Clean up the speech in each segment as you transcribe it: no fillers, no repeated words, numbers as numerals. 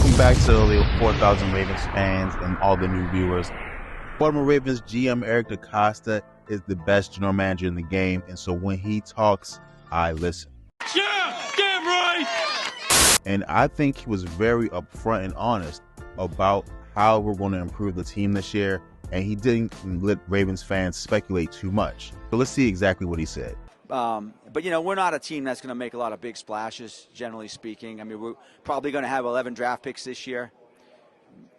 Welcome back to the 4,000 Ravens fans and all the new viewers. Baltimore Ravens GM Eric DeCosta is the best general manager in the game, and so when he talks, I listen. Yeah, damn right! And I think he was very upfront and honest about how we're going to improve the team this year, and he didn't let Ravens fans speculate too much. So let's see exactly what he said. But, you know, we're not a team that's going to make a lot of big splashes, generally speaking. I mean, we're probably going to have 11 draft picks this year.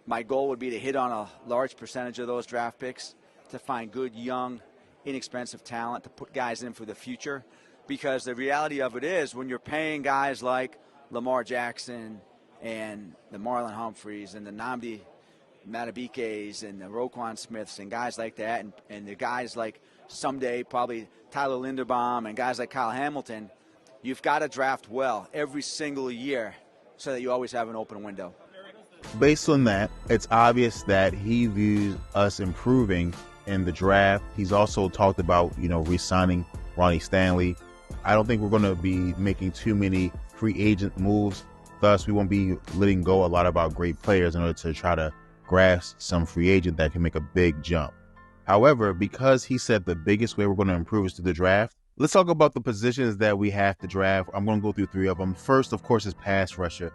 My goal would be to hit on a large percentage of those draft picks, to find good, young, inexpensive talent, to put guys in for the future. Because the reality of it is, when you're paying guys like Lamar Jackson and the Marlon Humphreys and the Nnamdi Matabikes and the Roquan Smiths and guys like that, and the guys like someday probably Tyler Linderbaum and guys like Kyle Hamilton, you've got to draft well every single year so that you always have an open window. Based on that, it's obvious that he views us improving in the draft. He's also talked about, re-signing Ronnie Stanley. I don't think we're going to be making too many free agent moves. Thus, we won't be letting go a lot of our great players in order to try to grasp some free agent that can make a big jump. However, because he said the biggest way we're going to improve is through the draft, let's talk about the positions that we have to draft. I'm going to go through three of them. First, of course, is pass rusher.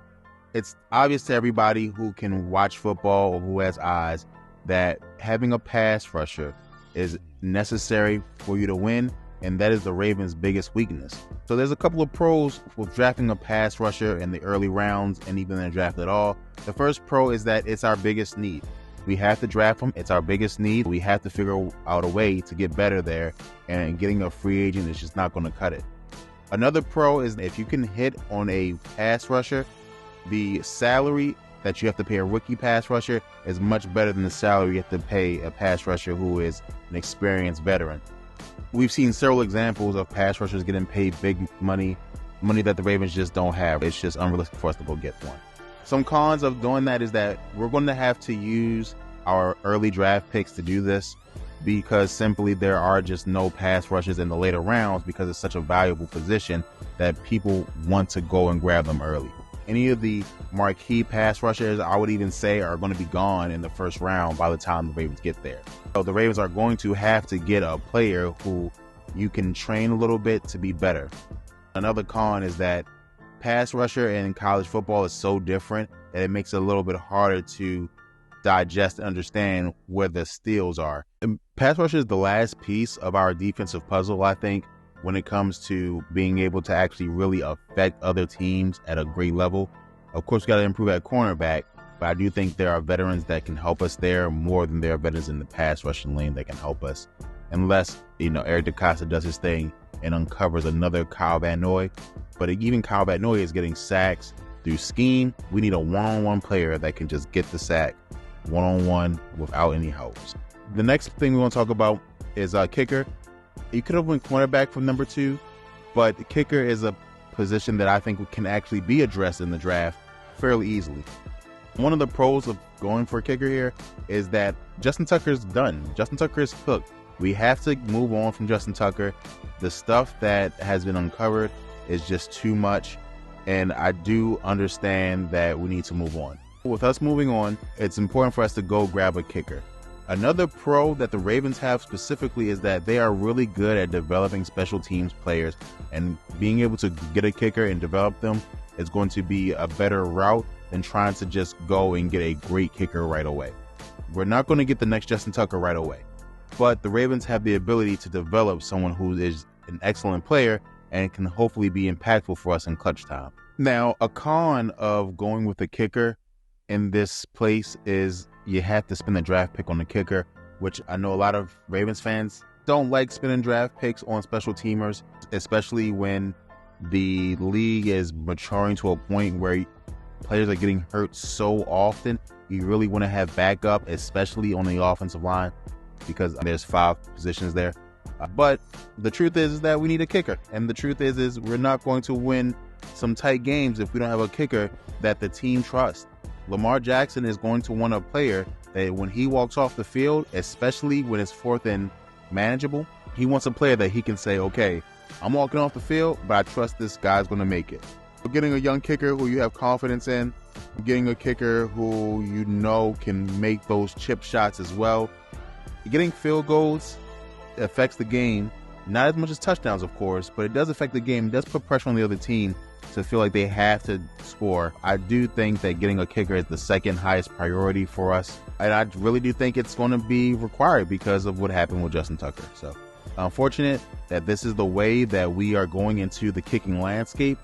It's obvious to everybody who can watch football or who has eyes that having a pass rusher is necessary for you to win, and that is the Ravens' biggest weakness. So there's a couple of pros with drafting a pass rusher in the early rounds and even in the draft at all. The first pro is that it's our biggest need. We have to draft him. It's our biggest need. We have to figure out a way to get better there, and getting a free agent is just not going to cut it. Another pro is if you can hit on a pass rusher, the salary that you have to pay a rookie pass rusher is much better than the salary you have to pay a pass rusher who is an experienced veteran. We've seen several examples of pass rushers getting paid big money that the Ravens just don't have. It's just unrealistic for us to go get one. Some cons of doing that is that we're going to have to use our early draft picks to do this, because simply there are just no pass rushers in the later rounds because it's such a valuable position that people want to go and grab them early. Any of the marquee pass rushers, I would even say, are going to be gone in the first round by the time the Ravens get there. So the Ravens are going to have to get a player who you can train a little bit to be better. Another con is that pass rusher in college football is so different that it makes it a little bit harder to digest and understand where the steals are. And pass rusher is the last piece of our defensive puzzle, I think, when it comes to being able to actually really affect other teams at a great level. Of course, we got to improve at cornerback, but I do think there are veterans that can help us there more than there are veterans in the pass rushing lane that can help us. Unless, Eric DeCosta does his thing and uncovers another Kyle Van Noy. But even Kyle Van Noy is getting sacks through scheme. We need a one-on-one player that can just get the sack one-on-one without any helps. The next thing we want to talk about is kicker. You could have went cornerback from number 2, but the kicker is a position that I think can actually be addressed in the draft fairly easily. One of the pros of going for a kicker here is that Justin Tucker's done. Justin Tucker is cooked. We have to move on from Justin Tucker. The stuff that has been uncovered is just too much, and I do understand that we need to move on. With us moving on, it's important for us to go grab a kicker. Another pro that the Ravens have specifically is that they are really good at developing special teams players, and being able to get a kicker and develop them is going to be a better route than trying to just go and get a great kicker right away. We're not going to get the next Justin Tucker right away, but the Ravens have the ability to develop someone who is an excellent player and can hopefully be impactful for us in clutch time. Now, a con of going with a kicker in this place is you have to spend a draft pick on the kicker, which I know a lot of Ravens fans don't like spending draft picks on special teamers, especially when the league is maturing to a point where players are getting hurt so often. You really want to have backup, especially on the offensive line, because there's 5 positions there. But the truth is that we need a kicker, and the truth is we're not going to win some tight games if we don't have a kicker that the team trusts. Lamar Jackson is going to want a player that when he walks off the field, especially when it's 4th and manageable, he wants a player that he can say, okay, I'm walking off the field, but I trust this guy's going to make it. So getting a young kicker who you have confidence in getting a kicker who you know can make those chip shots as well. Getting field goals affects the game, not as much as touchdowns, of course, but it does affect the game. It does put pressure on the other team to feel like they have to score. I do think that getting a kicker is the second highest priority for us, and I really do think it's going to be required because of what happened with Justin Tucker. So unfortunate that this is the way that we are going into the kicking landscape,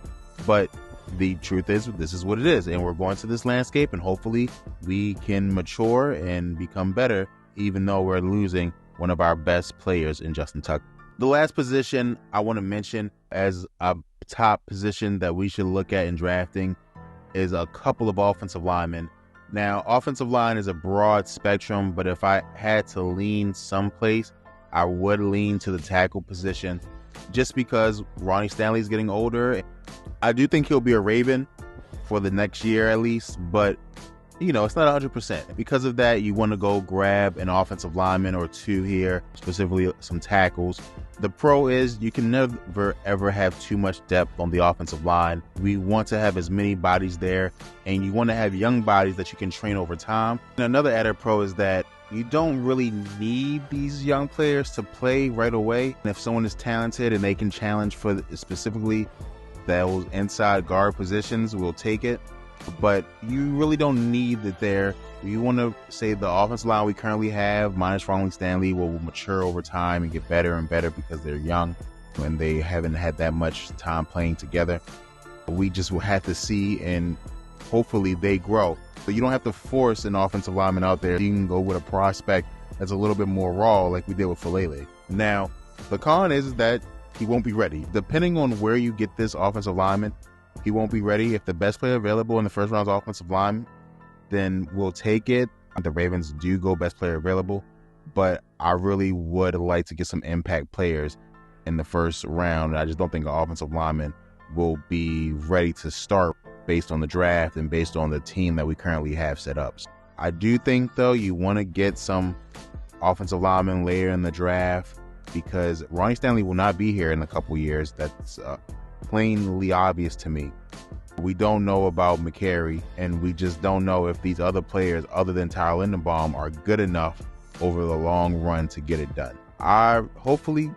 but the truth is this is what it is, and we're going to this landscape, and hopefully we can mature and become better, even though we're losing one of our best players in Justin Tucker. The last position I want to mention as a top position that we should look at in drafting is a couple of offensive linemen. Now, offensive line is a broad spectrum, but if I had to lean someplace, I would lean to the tackle position just because Ronnie Stanley is getting older. I do think he'll be a Raven for the next year at least, but you know, it's not 100%. Because of that, you want to go grab an offensive lineman or two here, specifically some tackles. The pro is you can never, ever have too much depth on the offensive line. We want to have as many bodies there, and you want to have young bodies that you can train over time. And another added pro is that you don't really need these young players to play right away. And if someone is talented and they can challenge for specifically those inside guard positions, we'll take it. But you really don't need it there. You want to say the offensive line we currently have, minus Ronnie Stanley, will mature over time and get better and better because they're young and they haven't had that much time playing together. We just will have to see, and hopefully they grow. So you don't have to force an offensive lineman out there. You can go with a prospect that's a little bit more raw, like we did with Falele. Now, the con is that he won't be ready. Depending on where you get this offensive lineman, he won't be ready. If the best player available in the first round is offensive line, then we'll take it. The Ravens do go best player available, but I really would like to get some impact players in the first round. I just don't think an offensive lineman will be ready to start based on the draft and based on the team that we currently have set up. I do think, though, you want to get some offensive linemen later in the draft because Ronnie Stanley will not be here in a couple years. That's plainly obvious to me. We don't know about McCary, and we just don't know if these other players other than Tyler Linderbaum are good enough over the long run to get it done. Hopefully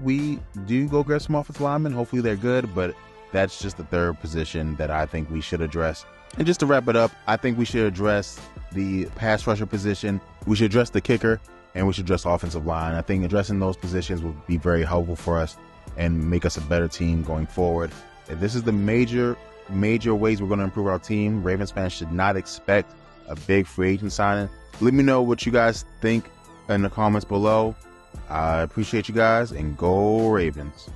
we do go grab some offensive linemen. Hopefully they're good, but that's just the third position that I think we should address. And just to wrap it up, I think we should address the pass rusher position. We should address the kicker, and we should address offensive line. I think addressing those positions will be very helpful for us and make us a better team going forward. If this is the major ways we're going to improve our team, Ravens fans should not expect a big free agent signing. Let me know what you guys think in the comments below. I appreciate you guys, and go Ravens.